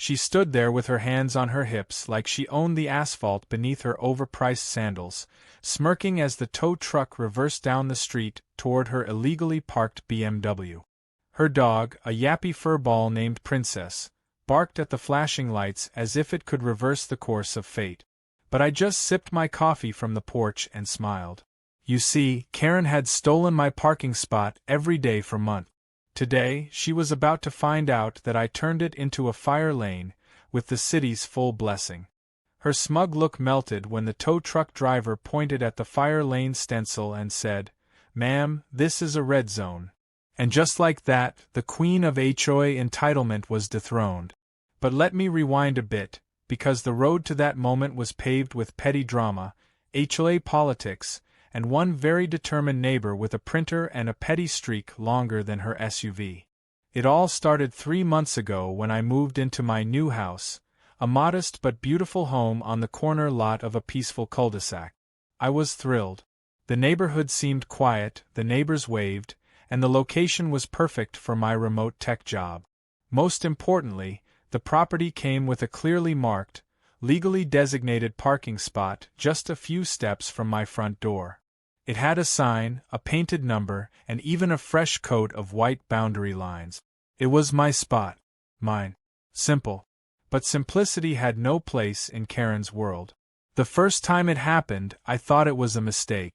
She stood there with her hands on her hips like she owned the asphalt beneath her overpriced sandals, smirking as the tow truck reversed down the street toward her illegally parked BMW. Her dog, a yappy furball named Princess, barked at the flashing lights as if it could reverse the course of fate. But I just sipped my coffee from the porch and smiled. You see, Karen had stolen my parking spot every day for months. Today, she was about to find out that I turned it into a fire lane, with the city's full blessing. Her smug look melted when the tow truck driver pointed at the fire lane stencil and said, "Ma'am, this is a red zone." And just like that, the queen of HOA entitlement was dethroned. But let me rewind a bit, because the road to that moment was paved with petty drama, HOA politics, and one very determined neighbor with a printer and a petty streak longer than her SUV. It all started 3 months ago when I moved into my new house, a modest but beautiful home on the corner lot of a peaceful cul-de-sac. I was thrilled. The neighborhood seemed quiet, the neighbors waved, and the location was perfect for my remote tech job. Most importantly, the property came with a clearly marked, legally designated parking spot just a few steps from my front door. It had a sign, a painted number, and even a fresh coat of white boundary lines. It was my spot. Mine. Simple. But simplicity had no place in Karen's world. The first time it happened, I thought it was a mistake.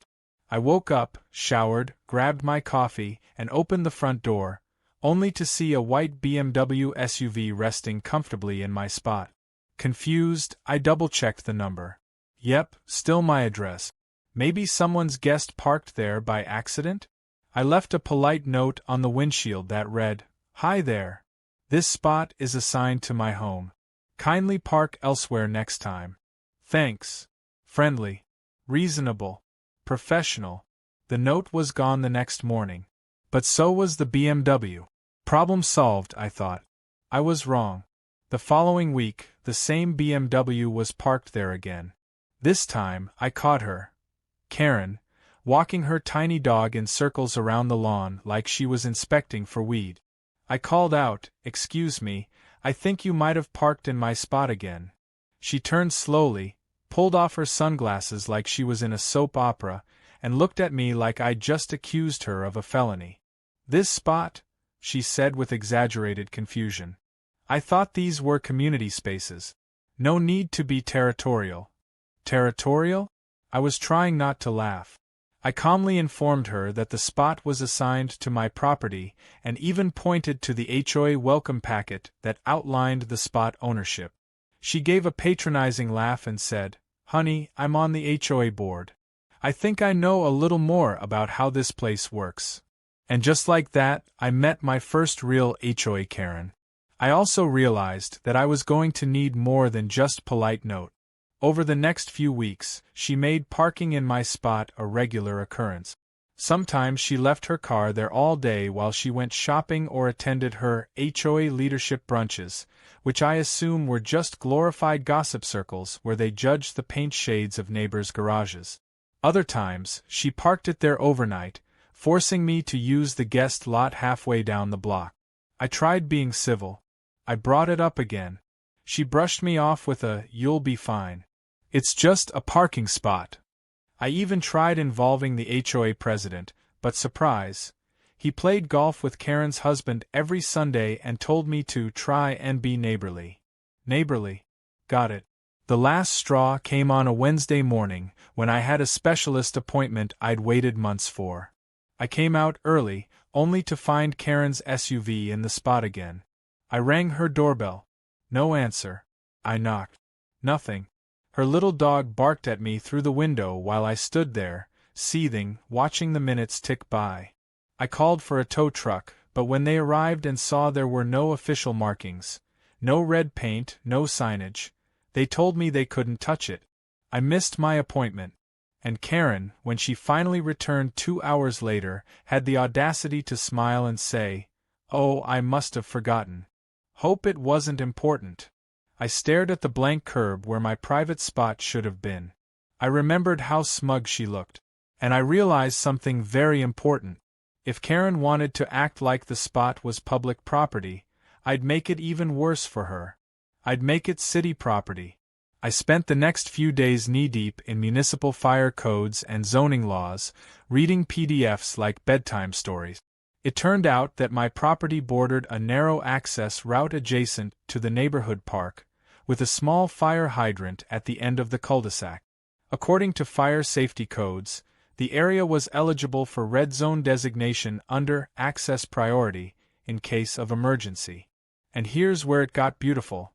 I woke up, showered, grabbed my coffee, and opened the front door, only to see a white BMW SUV resting comfortably in my spot. Confused, I double-checked the number. Yep, still my address. Maybe someone's guest parked there by accident? I left a polite note on the windshield that read, "Hi there. This spot is assigned to my home. Kindly park elsewhere next time. Thanks." Friendly. Reasonable. Professional. The note was gone the next morning. But so was the BMW. Problem solved, I thought. I was wrong. The following week, the same BMW was parked there again. This time, I caught her, Karen, walking her tiny dog in circles around the lawn like she was inspecting for weed. I called out, "Excuse me, I think you might have parked in my spot again." She turned slowly, pulled off her sunglasses like she was in a soap opera, and looked at me like I'd just accused her of a felony. "This spot?" she said with exaggerated confusion. "I thought these were community spaces. No need to be territorial." Territorial? I was trying not to laugh. I calmly informed her that the spot was assigned to my property and even pointed to the HOA welcome packet that outlined the spot ownership. She gave a patronizing laugh and said, "Honey, I'm on the HOA board. I think I know a little more about how this place works." And just like that, I met my first real HOA Karen. I also realized that I was going to need more than just polite note. Over the next few weeks, she made parking in my spot a regular occurrence. Sometimes she left her car there all day while she went shopping or attended her HOA leadership brunches, which I assume were just glorified gossip circles where they judged the paint shades of neighbors' garages. Other times, she parked it there overnight, forcing me to use the guest lot halfway down the block. I tried being civil. I brought it up again. She brushed me off with a, "You'll be fine. It's just a parking spot." I even tried involving the HOA president, but surprise, he played golf with Karen's husband every Sunday and told me to try and be neighborly. Neighborly. Got it. The last straw came on a Wednesday morning when I had a specialist appointment I'd waited months for. I came out early, only to find Karen's SUV in the spot again. I rang her doorbell. No answer. I knocked. Nothing. Her little dog barked at me through the window while I stood there, seething, watching the minutes tick by. I called for a tow truck, but when they arrived and saw there were no official markings, no red paint, no signage, they told me they couldn't touch it. I missed my appointment. And Karen, when she finally returned 2 hours later, had the audacity to smile and say, "Oh, I must have forgotten. Hope it wasn't important." I stared at the blank curb where my private spot should have been. I remembered how smug she looked. And I realized something very important. If Karen wanted to act like the spot was public property, I'd make it even worse for her. I'd make it city property. I spent the next few days knee-deep in municipal fire codes and zoning laws, reading PDFs like bedtime stories. It turned out that my property bordered a narrow access route adjacent to the neighborhood park, with a small fire hydrant at the end of the cul-de-sac. According to fire safety codes, the area was eligible for red zone designation under access priority in case of emergency. And here's where it got beautiful.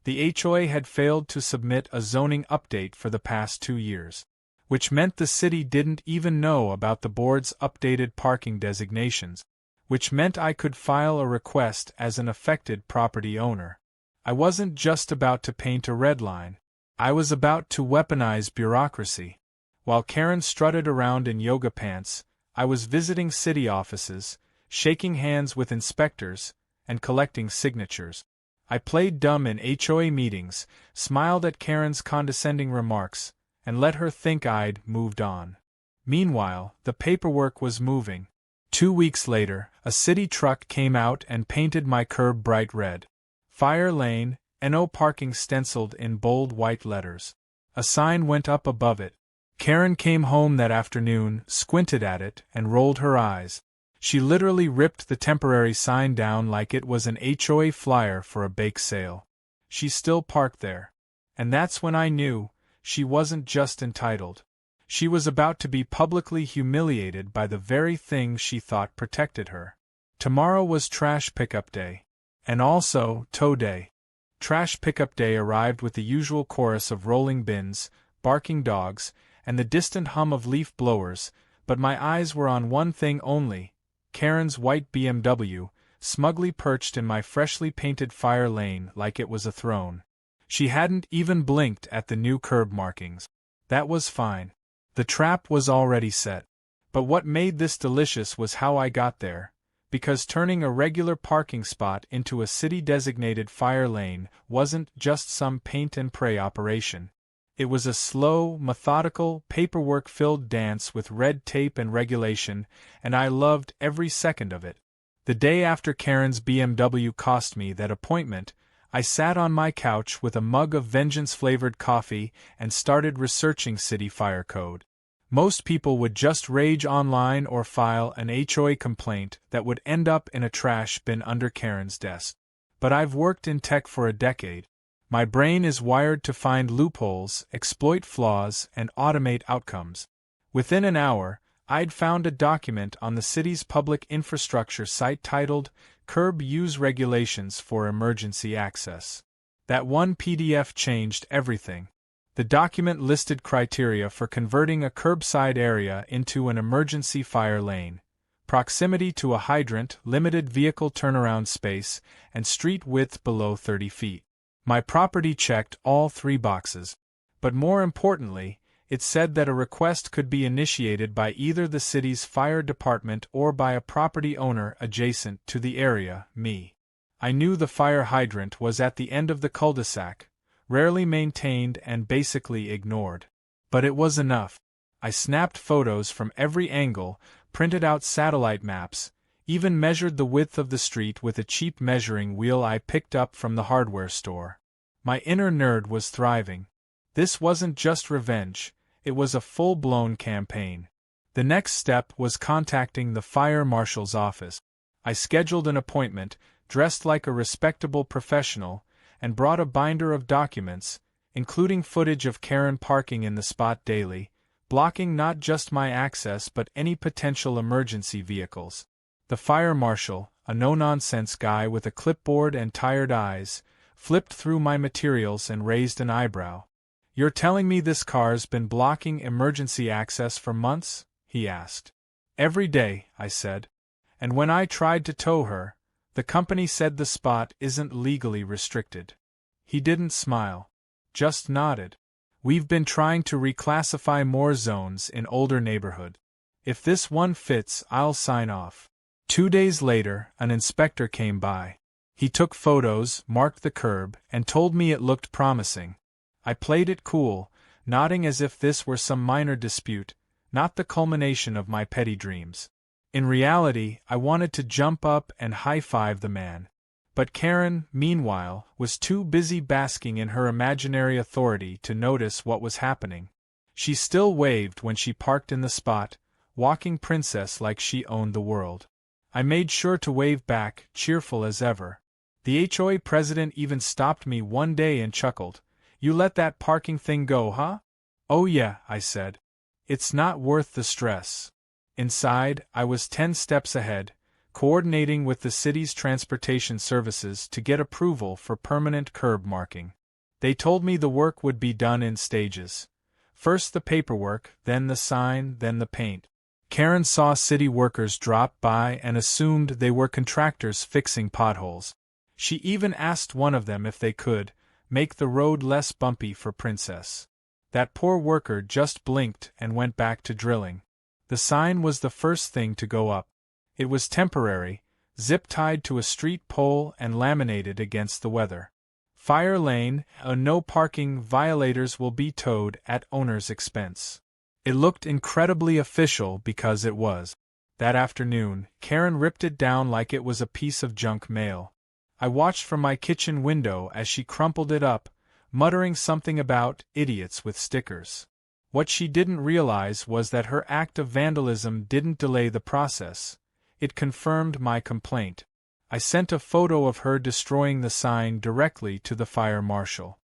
The HOA had failed to submit a zoning update for the past 2 years, which meant the city didn't even know about the board's updated parking designations, which meant I could file a request as an affected property owner. I wasn't just about to paint a red line. I was about to weaponize bureaucracy. While Karen strutted around in yoga pants, I was visiting city offices, shaking hands with inspectors, and collecting signatures. I played dumb in HOA meetings, smiled at Karen's condescending remarks, and let her think I'd moved on. Meanwhile, the paperwork was moving. 2 weeks later, a city truck came out and painted my curb bright red. Fire lane, no parking stenciled in bold white letters. A sign went up above it. Karen came home that afternoon, squinted at it, and rolled her eyes. She literally ripped the temporary sign down like it was an HOA flyer for a bake sale. She's still parked there. And that's when I knew she wasn't just entitled. She was about to be publicly humiliated by the very thing she thought protected her. Tomorrow was trash pickup day. And also tow day. Trash pickup day arrived with the usual chorus of rolling bins, barking dogs, and the distant hum of leaf blowers, but my eyes were on one thing only: Karen's white BMW, smugly perched in my freshly painted fire lane like it was a throne. She hadn't even blinked at the new curb markings. That was fine. The trap was already set. But what made this delicious was how I got there, because turning a regular parking spot into a city-designated fire lane wasn't just some paint-and-pray operation. It was a slow, methodical, paperwork-filled dance with red tape and regulation, and I loved every second of it. The day after Karen's BMW cost me that appointment, I sat on my couch with a mug of vengeance-flavored coffee and started researching city fire code. Most people would just rage online or file an HOA complaint that would end up in a trash bin under Karen's desk. But I've worked in tech for a decade. My brain is wired to find loopholes, exploit flaws, and automate outcomes. Within an hour, I'd found a document on the city's public infrastructure site titled Curb Use Regulations for Emergency Access. That one PDF changed everything. The document listed criteria for converting a curbside area into an emergency fire lane: proximity to a hydrant, limited vehicle turnaround space, and street width below 30 feet. My property checked all 3 boxes. But more importantly, it said that a request could be initiated by either the city's fire department or by a property owner adjacent to the area, me. I knew the fire hydrant was at the end of the cul-de-sac, rarely maintained and basically ignored. But it was enough. I snapped photos from every angle, printed out satellite maps, even measured the width of the street with a cheap measuring wheel I picked up from the hardware store. My inner nerd was thriving. This wasn't just revenge, it was a full-blown campaign. The next step was contacting the fire marshal's office. I scheduled an appointment, dressed like a respectable professional, and brought a binder of documents, including footage of Karen parking in the spot daily, blocking not just my access but any potential emergency vehicles. The fire marshal, a no-nonsense guy with a clipboard and tired eyes, flipped through my materials and raised an eyebrow. "You're telling me this car's been blocking emergency access for months?" he asked. "Every day," I said. "And when I tried to tow her, the company said the spot isn't legally restricted." He didn't smile, just nodded. "We've been trying to reclassify more zones in older neighborhood. If this one fits, I'll sign off." 2 days later, an inspector came by. He took photos, marked the curb, and told me it looked promising. I played it cool, nodding as if this were some minor dispute, not the culmination of my petty dreams. In reality, I wanted to jump up and high-five the man. But Karen, meanwhile, was too busy basking in her imaginary authority to notice what was happening. She still waved when she parked in the spot, walking princess like she owned the world. I made sure to wave back, cheerful as ever. The HOA president even stopped me one day and chuckled. "You let that parking thing go, huh?" "Oh yeah," I said. "It's not worth the stress." Inside, I was 10 steps ahead, coordinating with the city's transportation services to get approval for permanent curb marking. They told me the work would be done in stages. First the paperwork, then the sign, then the paint. Karen saw city workers drop by and assumed they were contractors fixing potholes. She even asked one of them if they could make the road less bumpy for Princess. That poor worker just blinked and went back to drilling. The sign was the first thing to go up. It was temporary, zip-tied to a street pole and laminated against the weather. "Fire lane, no parking, violators will be towed at owner's expense." It looked incredibly official because it was. That afternoon, Karen ripped it down like it was a piece of junk mail. I watched from my kitchen window as she crumpled it up, muttering something about idiots with stickers. What she didn't realize was that her act of vandalism didn't delay the process. It confirmed my complaint. I sent a photo of her destroying the sign directly to the fire marshal.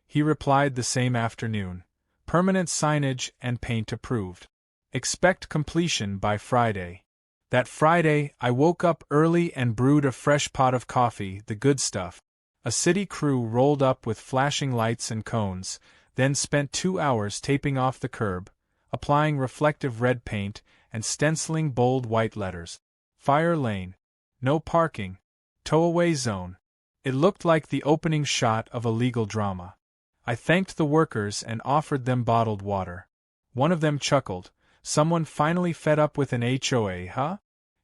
He replied the same afternoon. "Permanent signage and paint approved. Expect completion by Friday." That Friday, I woke up early and brewed a fresh pot of coffee, the good stuff. A city crew rolled up with flashing lights and cones, then spent 2 hours taping off the curb, applying reflective red paint, and stenciling bold white letters. "Fire lane. No parking. Tow-away zone." It looked like the opening shot of a legal drama. I thanked the workers and offered them bottled water. One of them chuckled. "Someone finally fed up with an HOA, huh?"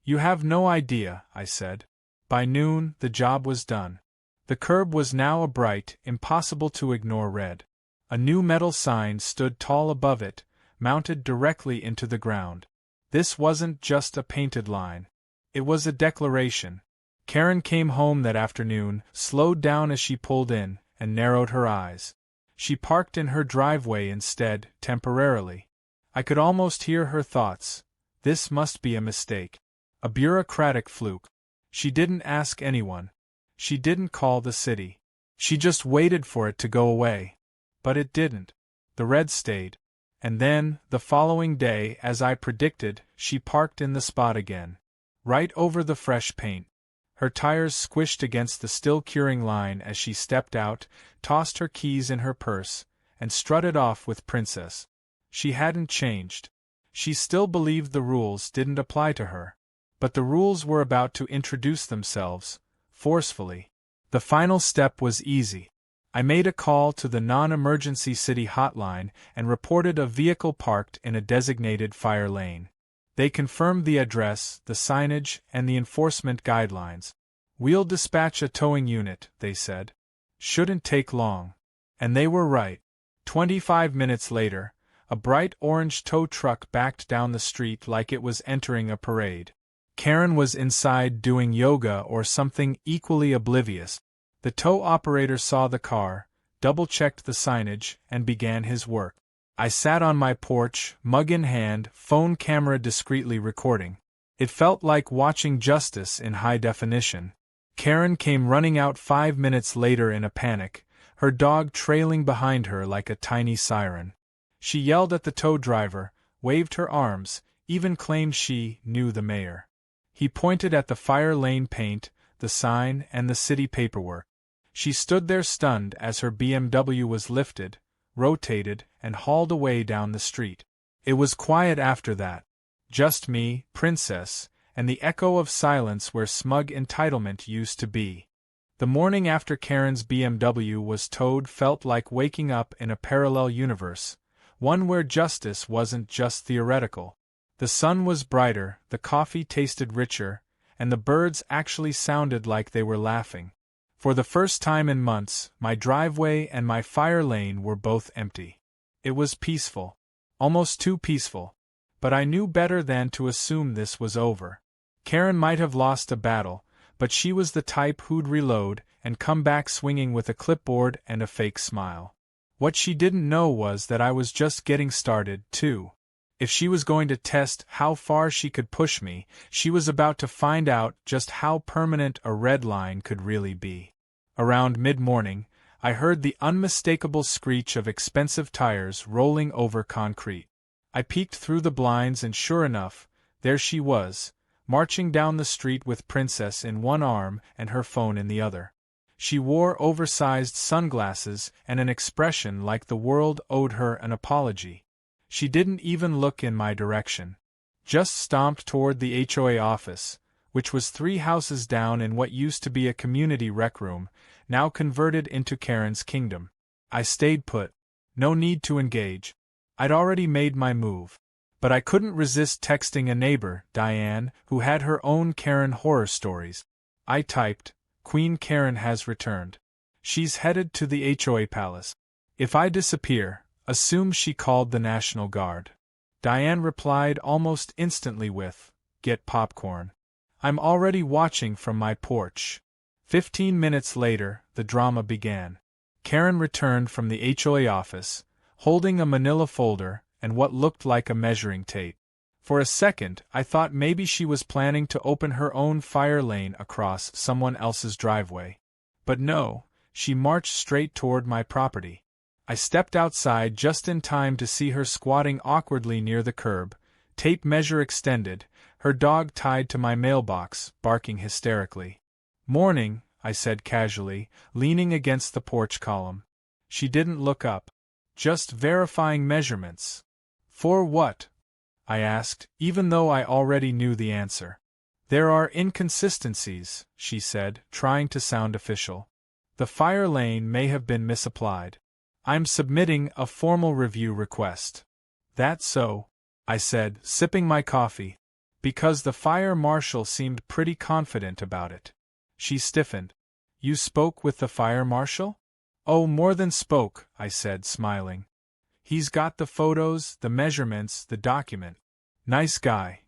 "You have no idea," I said. By noon, the job was done. The curb was now a bright, impossible-to-ignore red. A new metal sign stood tall above it, mounted directly into the ground. This wasn't just a painted line. It was a declaration. Karen came home that afternoon, slowed down as she pulled in, and narrowed her eyes. She parked in her driveway instead, temporarily. I could almost hear her thoughts. This must be a mistake. A bureaucratic fluke. She didn't ask anyone. She didn't call the city. She just waited for it to go away. But it didn't. The red stayed. And then, the following day, as I predicted, she parked in the spot again. Right over the fresh paint. Her tires squished against the still-curing line as she stepped out, tossed her keys in her purse, and strutted off with Princess. She hadn't changed. She still believed the rules didn't apply to her. But the rules were about to introduce themselves, forcefully. The final step was easy. I made a call to the non-emergency city hotline and reported a vehicle parked in a designated fire lane. They confirmed the address, the signage, and the enforcement guidelines. "We'll dispatch a towing unit," they said. "Shouldn't take long." And they were right. 25 minutes later, a bright orange tow truck backed down the street like it was entering a parade. Karen was inside doing yoga or something equally oblivious. The tow operator saw the car, double-checked the signage, and began his work. I sat on my porch, mug in hand, phone camera discreetly recording. It felt like watching justice in high definition. Karen came running out 5 minutes later in a panic, her dog trailing behind her like a tiny siren. She yelled at the tow driver, waved her arms, even claimed she knew the mayor. He pointed at the fire lane paint, the sign, and the city paperwork. She stood there stunned as her BMW was lifted, rotated, and hauled away down the street. It was quiet after that. Just me, Princess, and the echo of silence where smug entitlement used to be. The morning after Karen's BMW was towed felt like waking up in a parallel universe, one where justice wasn't just theoretical. The sun was brighter, the coffee tasted richer, and the birds actually sounded like they were laughing. For the first time in months, my driveway and my fire lane were both empty. It was peaceful. Almost too peaceful. But I knew better than to assume this was over. Karen might have lost a battle, but she was the type who'd reload and come back swinging with a clipboard and a fake smile. What she didn't know was that I was just getting started, too. If she was going to test how far she could push me, she was about to find out just how permanent a red line could really be. Around mid-morning, I heard the unmistakable screech of expensive tires rolling over concrete. I peeked through the blinds and sure enough, there she was, marching down the street with Princess in one arm and her phone in the other. She wore oversized sunglasses and an expression like the world owed her an apology. She didn't even look in my direction. Just stomped toward the HOA office, which was 3 houses down in what used to be a community rec room, now converted into Karen's kingdom. I stayed put. No need to engage. I'd already made my move. But I couldn't resist texting a neighbor, Diane, who had her own Karen horror stories. I typed, "Queen Karen has returned. She's headed to the HOA palace. If I disappear, assume she called the National Guard." Diane replied almost instantly with, "Get popcorn. I'm already watching from my porch." 15 minutes later, the drama began. Karen returned from the HOA office, holding a manila folder and what looked like a measuring tape. For a second, I thought maybe she was planning to open her own fire lane across someone else's driveway. But no, she marched straight toward my property. I stepped outside just in time to see her squatting awkwardly near the curb, tape measure extended, her dog tied to my mailbox, barking hysterically. "Morning," I said casually, leaning against the porch column. She didn't look up. "Just verifying measurements." "For what?" I asked, even though I already knew the answer. "There are inconsistencies," she said, trying to sound official. "The fire lane may have been misapplied. I'm submitting a formal review request." "That's so," I said, sipping my coffee, because the fire marshal seemed pretty confident about it. She stiffened. "You spoke with the fire marshal?" "Oh, more than spoke," I said, smiling. "He's got the photos, the measurements, the document. Nice guy."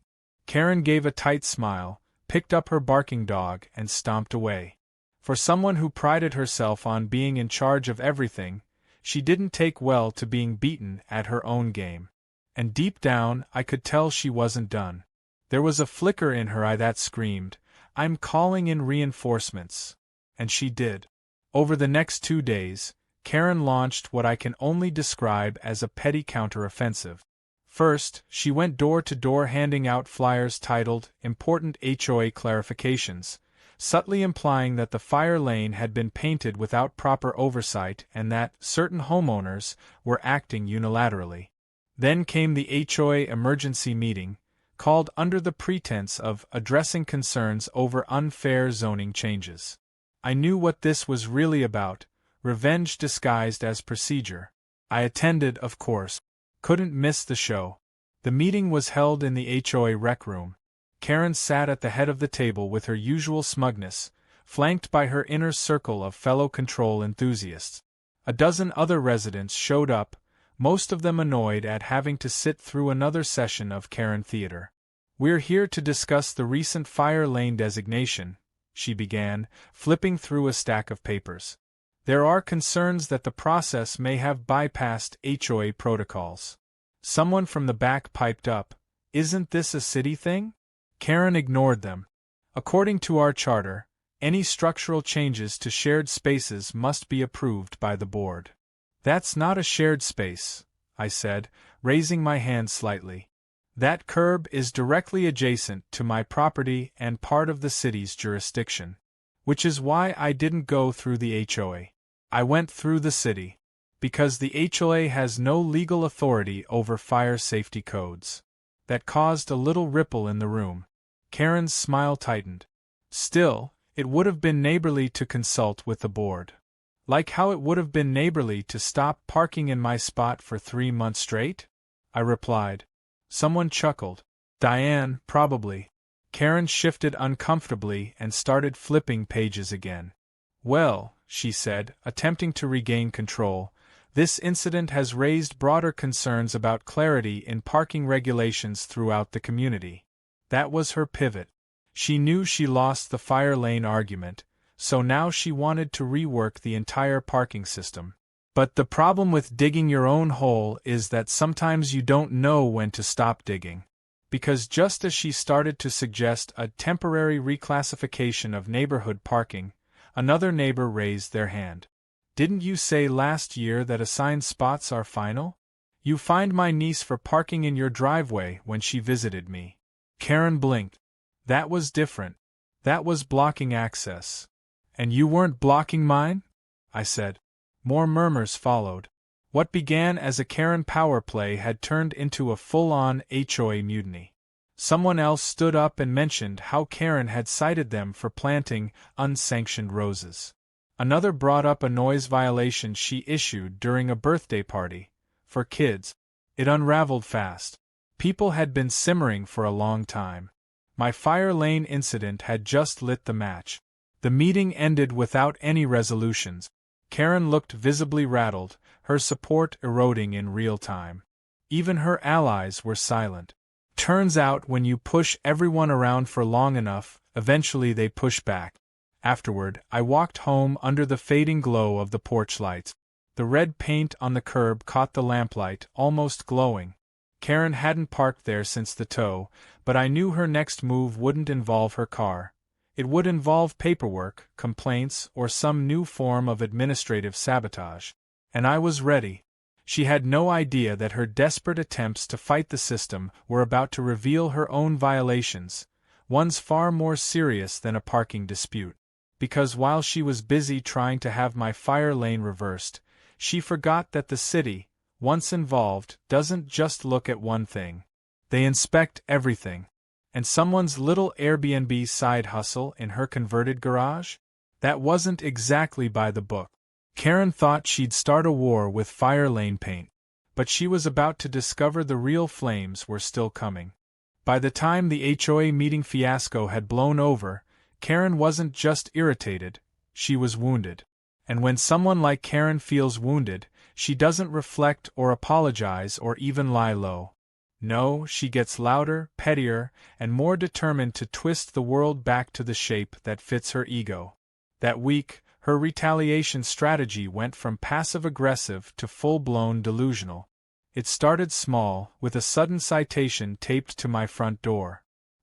Karen gave a tight smile, picked up her barking dog, and stomped away. For someone who prided herself on being in charge of everything, she didn't take well to being beaten at her own game. And deep down, I could tell she wasn't done. There was a flicker in her eye that screamed, "I'm calling in reinforcements." And she did. Over the next 2 days, Karen launched what I can only describe as a petty counteroffensive. First, she went door to door handing out flyers titled "Important HOA Clarifications," subtly implying that the fire lane had been painted without proper oversight and that certain homeowners were acting unilaterally. Then came the HOA emergency meeting, called under the pretense of addressing concerns over unfair zoning changes. I knew what this was really about, revenge disguised as procedure. I attended, of course. Couldn't miss the show. The meeting was held in the HOA rec room. Karen sat at the head of the table with her usual smugness, flanked by her inner circle of fellow control enthusiasts. A dozen other residents showed up, most of them annoyed at having to sit through another session of Karen theater. "We're here to discuss the recent fire lane designation," she began, flipping through a stack of papers. "There are concerns that the process may have bypassed HOA protocols." Someone from the back piped up, "Isn't this a city thing?" Karen ignored them. "According to our charter, any structural changes to shared spaces must be approved by the board." "That's not a shared space," I said, raising my hand slightly. "That curb is directly adjacent to my property and part of the city's jurisdiction. Which is why I didn't go through the HOA. I went through the city. Because the HOA has no legal authority over fire safety codes." That caused a little ripple in the room. Karen's smile tightened. "Still, it would have been neighborly to consult with the board. Like how it would have been neighborly to stop parking in my spot for 3 months straight?" I replied. Someone chuckled. "Diane, probably." Karen shifted uncomfortably and started flipping pages again. "Well," she said, attempting to regain control, "this incident has raised broader concerns about clarity in parking regulations throughout the community." That was her pivot. She knew she lost the fire lane argument, so now she wanted to rework the entire parking system. But the problem with digging your own hole is that sometimes you don't know when to stop digging. Because just as she started to suggest a temporary reclassification of neighborhood parking, another neighbor raised their hand. "Didn't you say last year that assigned spots are final? You fined my niece for parking in your driveway when she visited me." Karen blinked. "That was different. That was blocking access." "And you weren't blocking mine?" I said. More murmurs followed. What began as a Karen power play had turned into a full-on HOA mutiny. Someone else stood up and mentioned how Karen had cited them for planting unsanctioned roses. Another brought up a noise violation she issued during a birthday party for kids. It unraveled fast. People had been simmering for a long time. My fire lane incident had just lit the match. The meeting ended without any resolutions. Karen looked visibly rattled, her support eroding in real time. Even her allies were silent. Turns out when you push everyone around for long enough, eventually they push back. Afterward, I walked home under the fading glow of the porch lights. The red paint on the curb caught the lamplight, almost glowing. Karen hadn't parked there since the tow, but I knew her next move wouldn't involve her car. It would involve paperwork, complaints, or some new form of administrative sabotage. And I was ready. She had no idea that her desperate attempts to fight the system were about to reveal her own violations, ones far more serious than a parking dispute. Because while she was busy trying to have my fire lane reversed, she forgot that the city, once involved, doesn't just look at one thing. They inspect everything. And someone's little Airbnb side hustle in her converted garage? That wasn't exactly by the book. Karen thought she'd start a war with fire lane paint, but she was about to discover the real flames were still coming. By the time the HOA meeting fiasco had blown over, Karen wasn't just irritated, she was wounded. And when someone like Karen feels wounded, she doesn't reflect or apologize or even lie low. No, she gets louder, pettier, and more determined to twist the world back to the shape that fits her ego. That week, her retaliation strategy went from passive-aggressive to full-blown delusional. It started small, with a sudden citation taped to my front door.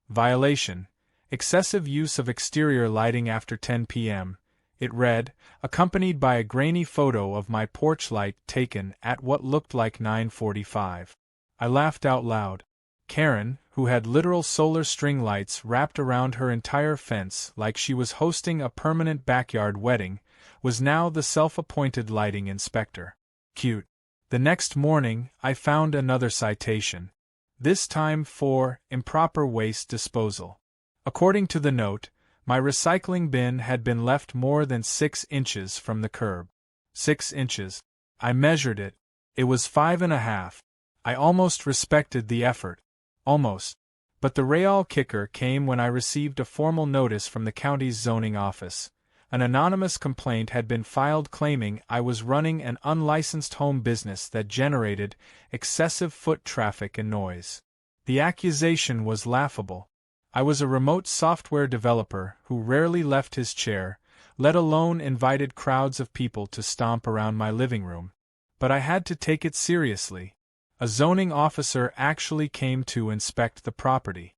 Violation: excessive use of exterior lighting after 10 p.m., it read, accompanied by a grainy photo of my porch light taken at what looked like 9:45. I laughed out loud. Karen, who had literal solar string lights wrapped around her entire fence like she was hosting a permanent backyard wedding, was now the self-appointed lighting inspector. Cute. The next morning, I found another citation. This time for improper waste disposal. According to the note, my recycling bin had been left more than 6 inches from the curb. 6 inches. I measured it. It was 5.5. I almost respected the effort. Almost. But the real kicker came when I received a formal notice from the county's zoning office. An anonymous complaint had been filed claiming I was running an unlicensed home business that generated excessive foot traffic and noise. The accusation was laughable. I was a remote software developer who rarely left his chair, let alone invited crowds of people to stomp around my living room. But I had to take it seriously. A zoning officer actually came to inspect the property.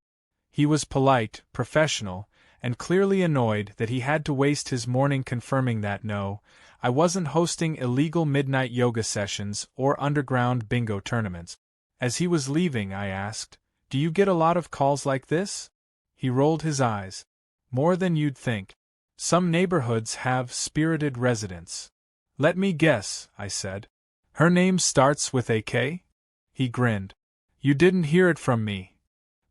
He was polite, professional, and clearly annoyed that he had to waste his morning confirming that no, I wasn't hosting illegal midnight yoga sessions or underground bingo tournaments. As he was leaving, I asked, "Do you get a lot of calls like this?" He rolled his eyes. "More than you'd think. Some neighborhoods have spirited residents." "Let me guess," I said. "Her name starts with a K?" He grinned. "You didn't hear it from me.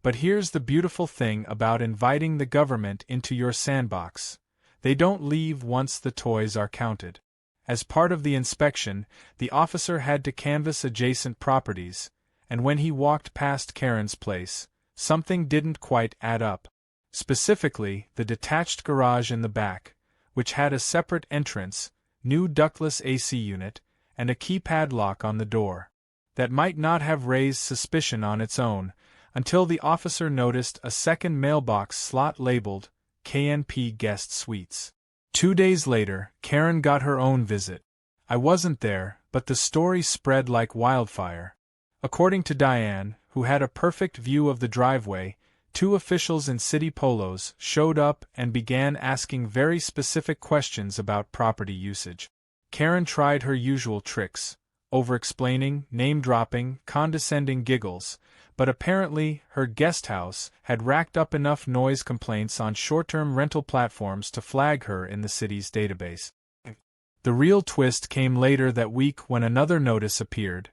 But here's the beautiful thing about inviting the government into your sandbox. They don't leave once the toys are counted. As part of the inspection, the officer had to canvass adjacent properties, and when he walked past Karen's place, something didn't quite add up. Specifically, the detached garage in the back, which had a separate entrance, new ductless AC unit, and a keypad lock on the door. That might not have raised suspicion on its own, until the officer noticed a second mailbox slot labeled KNP Guest Suites. 2 days later, Karen got her own visit. I wasn't there, but the story spread like wildfire. According to Diane, who had a perfect view of the driveway, 2 officials in city polos showed up and began asking very specific questions about property usage. Karen tried her usual tricks, over-explaining, name-dropping, condescending giggles, but apparently her guest house had racked up enough noise complaints on short-term rental platforms to flag her in the city's database. The real twist came later that week when another notice appeared,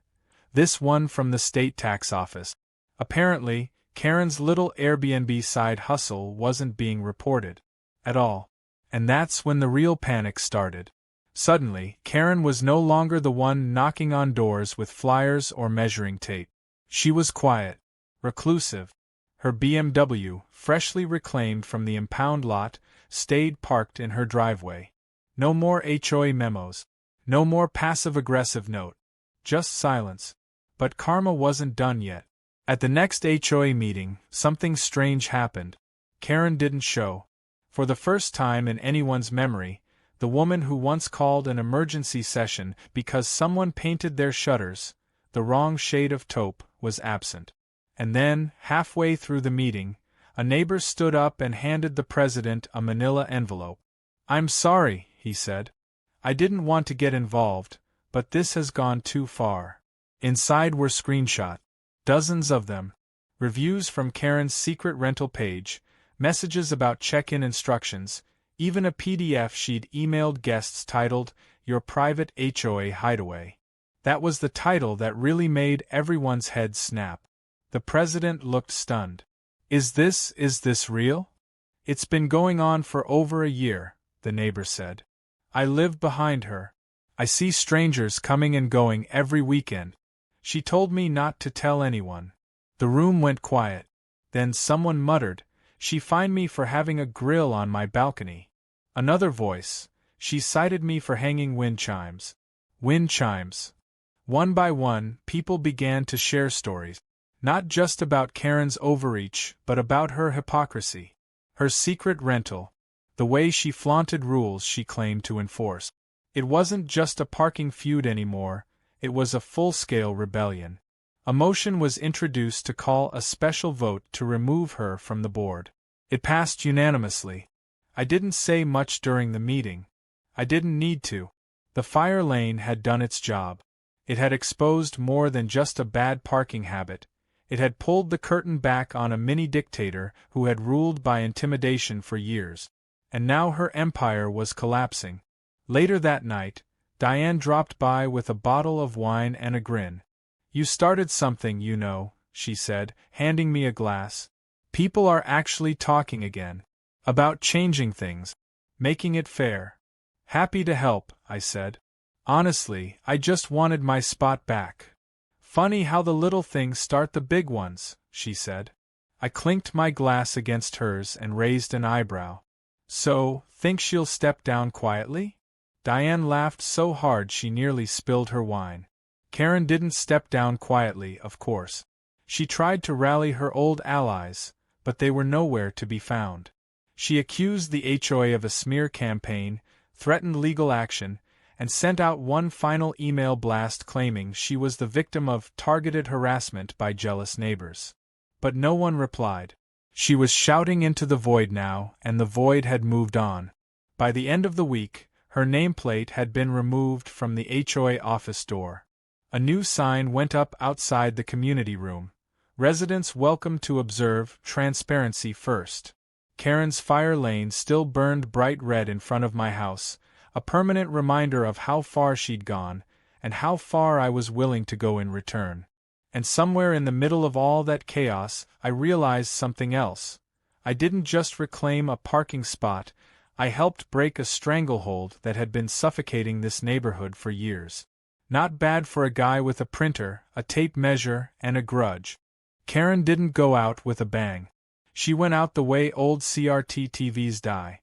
this one from the state tax office. Apparently, Karen's little Airbnb side hustle wasn't being reported at all. And that's when the real panic started. Suddenly, Karen was no longer the one knocking on doors with flyers or measuring tape. She was quiet, reclusive. Her BMW, freshly reclaimed from the impound lot, stayed parked in her driveway. No more HOA memos. No more passive-aggressive note. Just silence. But karma wasn't done yet. At the next HOA meeting, something strange happened. Karen didn't show. For the first time in anyone's memory, the woman who once called an emergency session because someone painted their shutters the wrong shade of taupe was absent. And then, halfway through the meeting, a neighbor stood up and handed the president a manila envelope. "I'm sorry," he said. "I didn't want to get involved, but this has gone too far." Inside were screenshots. Dozens of them. Reviews from Karen's secret rental page, messages about check-in instructions, even a PDF she'd emailed guests titled, "Your Private HOA Hideaway." That was the title that really made everyone's head snap. The president looked stunned. Is this real?" "It's been going on for over a year," the neighbor said. "I live behind her. I see strangers coming and going every weekend. She told me not to tell anyone." The room went quiet. Then someone muttered, "She fined me for having a grill on my balcony." Another voice, "She cited me for hanging wind chimes." Wind chimes. One by one, people began to share stories. Not just about Karen's overreach, but about her hypocrisy. Her secret rental. The way she flaunted rules she claimed to enforce. It wasn't just a parking feud anymore. It was a full-scale rebellion. A motion was introduced to call a special vote to remove her from the board. It passed unanimously. I didn't say much during the meeting. I didn't need to. The fire lane had done its job. It had exposed more than just a bad parking habit. It had pulled the curtain back on a mini-dictator who had ruled by intimidation for years. And now her empire was collapsing. Later that night, Diane dropped by with a bottle of wine and a grin. "You started something, you know," she said, handing me a glass. "People are actually talking again. About changing things. Making it fair." "Happy to help," I said. "Honestly, I just wanted my spot back." "Funny how the little things start the big ones," she said. I clinked my glass against hers and raised an eyebrow. "So, think she'll step down quietly?" Diane laughed so hard she nearly spilled her wine. Karen didn't step down quietly, of course. She tried to rally her old allies, but they were nowhere to be found. She accused the HOA of a smear campaign, threatened legal action, and sent out one final email blast claiming she was the victim of targeted harassment by jealous neighbors. But no one replied. She was shouting into the void now, and the void had moved on. By the end of the week, her nameplate had been removed from the HOA office door. A new sign went up outside the community room. "Residents welcome to observe transparency first." Karen's fire lane still burned bright red in front of my house, a permanent reminder of how far she'd gone, and how far I was willing to go in return. And somewhere in the middle of all that chaos, I realized something else. I didn't just reclaim a parking spot, I helped break a stranglehold that had been suffocating this neighborhood for years. Not bad for a guy with a printer, a tape measure, and a grudge. Karen didn't go out with a bang. She went out the way old CRT TVs die.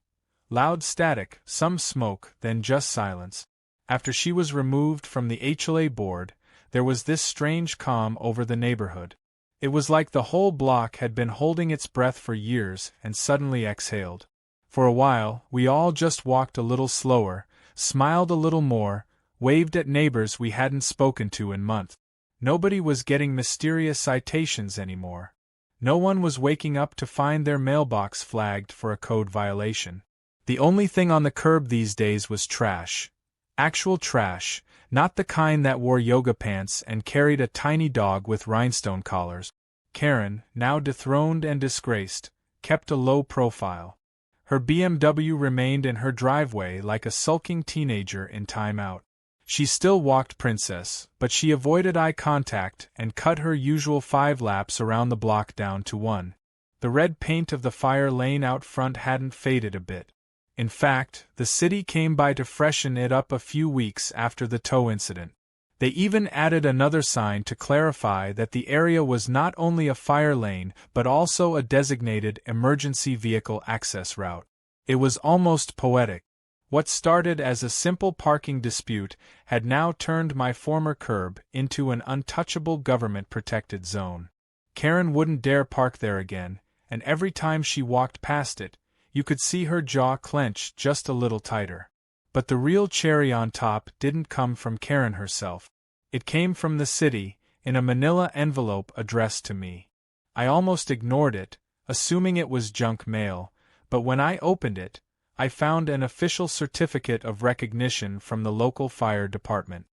Loud static, some smoke, then just silence. After she was removed from the HOA board, there was this strange calm over the neighborhood. It was like the whole block had been holding its breath for years and suddenly exhaled. For a while, we all just walked a little slower, smiled a little more, waved at neighbors we hadn't spoken to in months. Nobody was getting mysterious citations anymore. No one was waking up to find their mailbox flagged for a code violation. The only thing on the curb these days was trash. Actual trash, not the kind that wore yoga pants and carried a tiny dog with rhinestone collars. Karen, now dethroned and disgraced, kept a low profile. Her BMW remained in her driveway like a sulking teenager in timeout. She still walked Princess, but she avoided eye contact and cut her usual 5 laps around the block down to 1. The red paint of the fire lane out front hadn't faded a bit. In fact, the city came by to freshen it up a few weeks after the tow incident. They even added another sign to clarify that the area was not only a fire lane but also a designated emergency vehicle access route. It was almost poetic. What started as a simple parking dispute had now turned my former curb into an untouchable government-protected zone. Karen wouldn't dare park there again, and every time she walked past it, you could see her jaw clench just a little tighter. But the real cherry on top didn't come from Karen herself. It came from the city, in a manila envelope addressed to me. I almost ignored it, assuming it was junk mail, but when I opened it, I found an official certificate of recognition from the local fire department.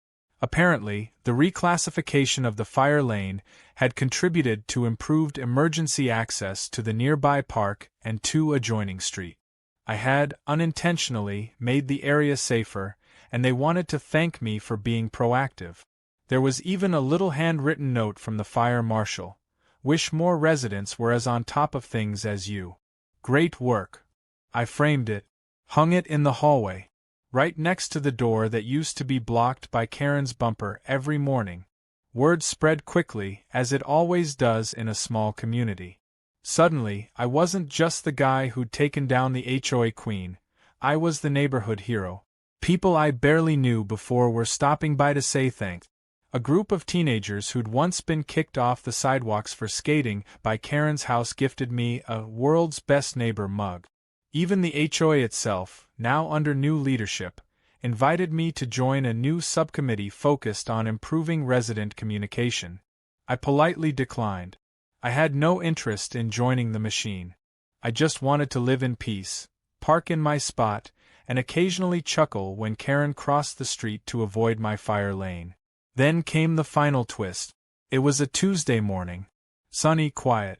Apparently, the reclassification of the fire lane had contributed to improved emergency access to the nearby park and 2 adjoining streets. I had, unintentionally, made the area safer, and they wanted to thank me for being proactive. There was even a little handwritten note from the fire marshal. Wish more residents were as on top of things as you. Great work. I framed it, hung it in the hallway, right next to the door that used to be blocked by Karen's bumper every morning. Word spread quickly, as it always does in a small community. Suddenly, I wasn't just the guy who'd taken down the HOA queen, I was the neighborhood hero. People I barely knew before were stopping by to say thanks. A group of teenagers who'd once been kicked off the sidewalks for skating by Karen's house gifted me a World's Best Neighbor mug. Even the HOA itself, now under new leadership, invited me to join a new subcommittee focused on improving resident communication. I politely declined. I had no interest in joining the machine. I just wanted to live in peace, park in my spot, and occasionally chuckle when Karen crossed the street to avoid my fire lane. Then came the final twist. It was a Tuesday morning. Sunny, quiet.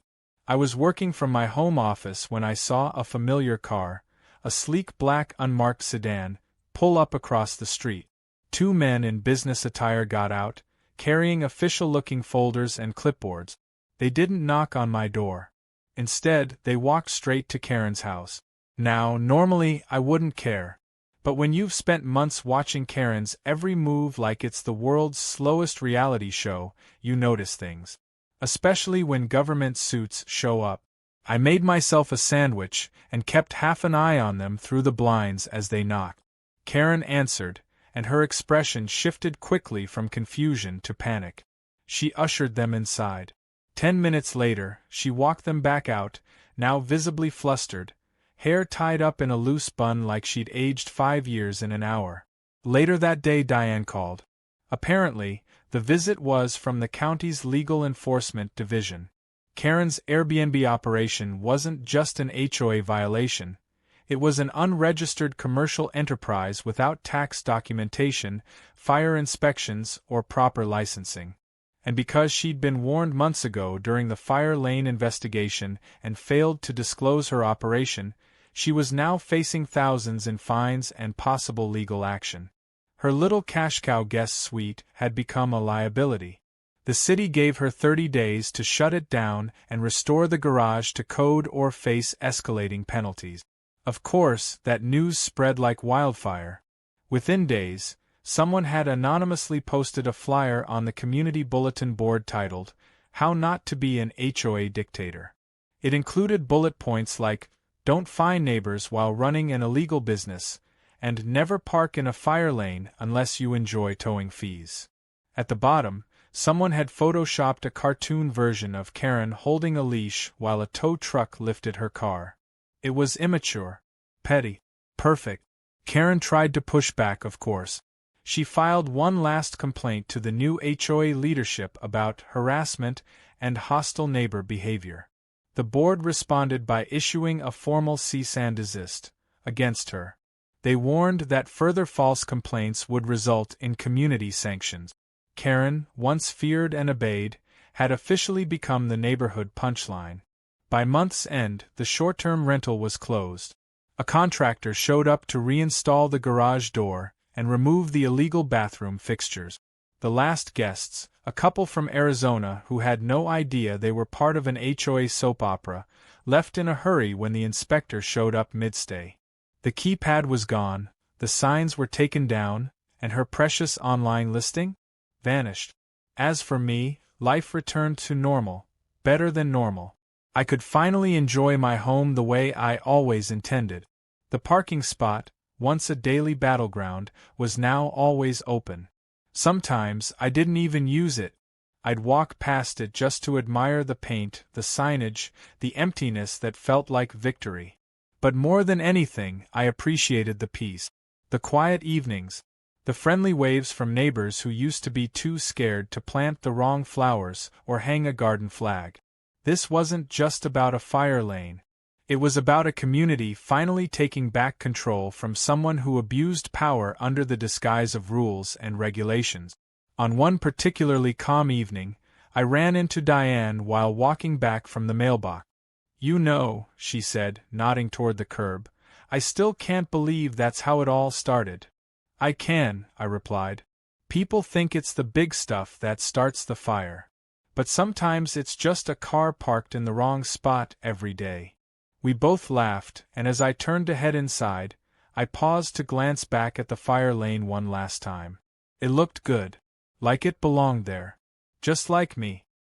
I was working from my home office when I saw a familiar car, a sleek black unmarked sedan, pull up across the street. 2 men in business attire got out, carrying official-looking folders and clipboards. They didn't knock on my door. Instead, they walked straight to Karen's house. Now, normally, I wouldn't care. But when you've spent months watching Karen's every move like it's the world's slowest reality show, you notice things. Especially when government suits show up. I made myself a sandwich and kept half an eye on them through the blinds as they knocked. Karen answered, and her expression shifted quickly from confusion to panic. She ushered them inside. 10 minutes later, she walked them back out, now visibly flustered, hair tied up in a loose bun like she'd aged 5 years in an hour. Later that day, Diane called. Apparently, the visit was from the county's Legal Enforcement Division. Karen's Airbnb operation wasn't just an HOA violation, it was an unregistered commercial enterprise without tax documentation, fire inspections, or proper licensing. And because she'd been warned months ago during the fire lane investigation and failed to disclose her operation, she was now facing thousands in fines and possible legal action. Her little cash cow guest suite had become a liability. The city gave her 30 days to shut it down and restore the garage to code or face escalating penalties. Of course, that news spread like wildfire. Within days, someone had anonymously posted a flyer on the community bulletin board titled, "How Not to Be an HOA Dictator." It included bullet points like, "Don't fine neighbors while running an illegal business," and "Never park in a fire lane unless you enjoy towing fees." At the bottom, Someone had photoshopped a cartoon version of Karen holding a leash while a tow truck lifted her car. It was immature, petty, perfect. Karen tried to push back, of course. She filed one last complaint to the new HOA leadership about harassment and hostile neighbor behavior. The board responded by issuing a formal cease and desist against her. They warned that further false complaints would result in community sanctions. Karen, once feared and obeyed, had officially become the neighborhood punchline. By month's end, the short-term rental was closed. A contractor showed up to reinstall the garage door and remove the illegal bathroom fixtures. The last guests, a couple from Arizona who had no idea they were part of an HOA soap opera, left in a hurry when the inspector showed up mid-stay. The keypad was gone, the signs were taken down, and her precious online listing vanished. As for me, life returned to normal, better than normal. I could finally enjoy my home the way I always intended. The parking spot, once a daily battleground, was now always open. Sometimes I didn't even use it. I'd walk past it just to admire the paint, the signage, the emptiness that felt like victory. But more than anything, I appreciated the peace. The quiet evenings, the friendly waves from neighbors who used to be too scared to plant the wrong flowers or hang a garden flag. This wasn't just about a fire lane. It was about a community finally taking back control from someone who abused power under the disguise of rules and regulations. On one particularly calm evening, I ran into Diane while walking back from the mailbox. "You know," she said, nodding toward the curb, "I still can't believe that's how it all started." "I can," I replied. "People think it's the big stuff that starts the fire. But sometimes it's just a car parked in the wrong spot every day." We both laughed, and as I turned to head inside, I paused to glance back at the fire lane one last time. It looked good. Like it belonged there. Just like me.